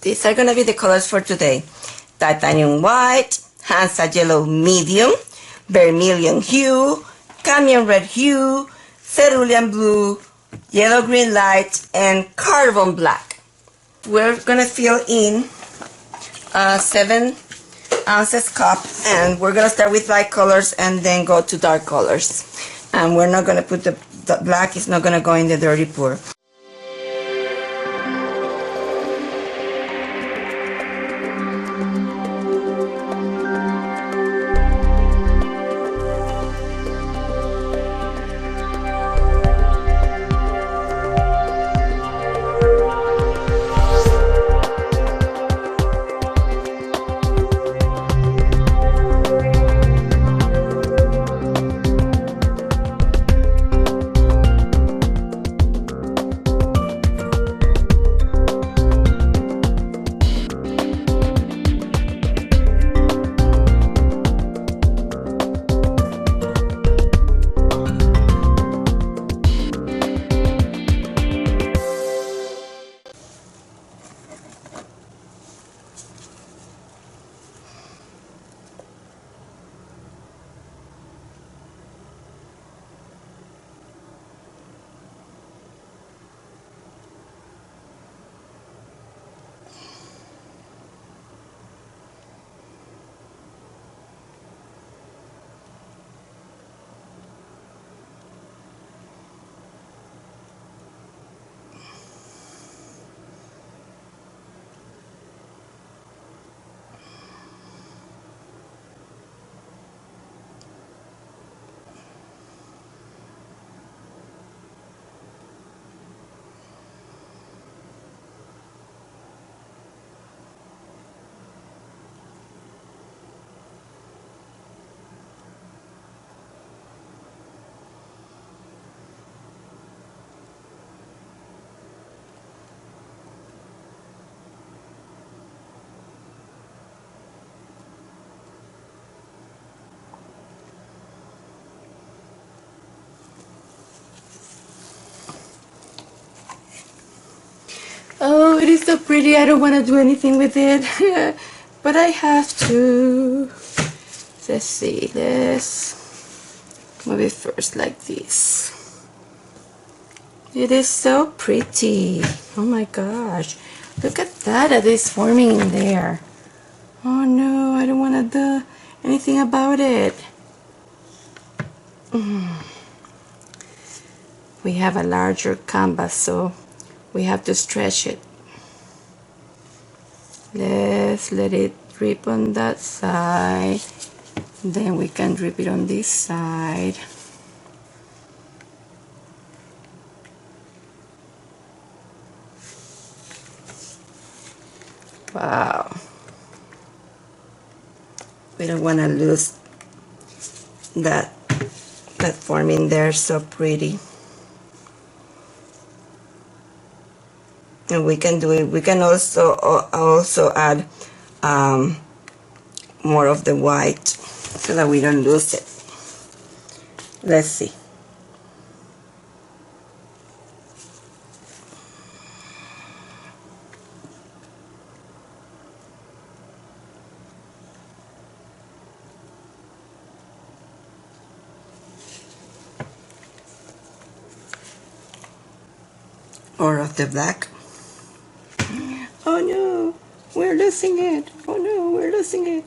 these are gonna be the colors for today. Titanium White, Hansa Yellow Medium, Vermillion Hue, Cadmium Red Hue, Cerulean Blue, Yellow Green Light, and Carbon Black. We're gonna fill in 7 ounces cup, and we're gonna start with light colors and then go to dark colors. And we're not gonna put the black is not gonna go in the dirty pour. Oh, it is so pretty. I don't want to do anything with it, but I have to. Let's see, let's move it first like this. It is so pretty. Oh my gosh. Look at that, that is forming in there. Oh no, I don't want to do anything about it. We have a larger canvas, so we have to stretch it. Let's let it drip on that side. Then we can drip it on this side. Wow. We don't want to lose that form in there, so pretty. And we can do it. We can also add more of the white so that we don't lose it. Let's see. Or of the black. Oh no, we're losing it. Oh no, we're losing it.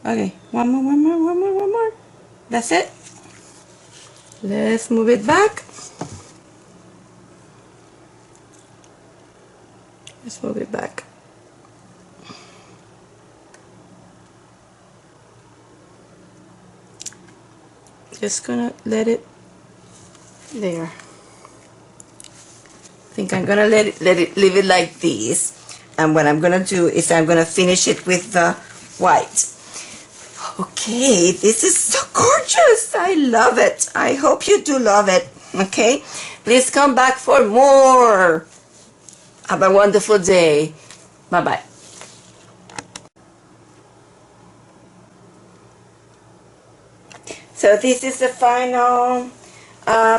Okay, one more. That's it. Let's move it back. Let's move it back. Just gonna let it there. I think I'm gonna leave it like this, and what I'm gonna do is I'm gonna finish it with the white. Okay, this is so gorgeous. I love it. I hope you do love it. Okay, please come back for more. Have a wonderful day. Bye bye. So this is the final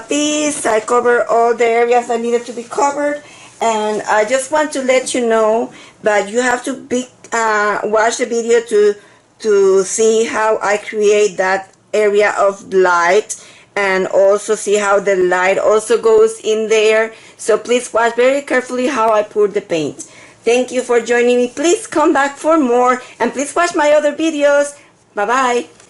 piece. I covered all the areas that needed to be covered, And I just want to let you know that you have to watch the video to see how I create that area of light, and also see how the light also goes in there. So please watch very carefully how I pour the paint. Thank you for joining me. Please come back for more, and please watch my other videos. Bye bye.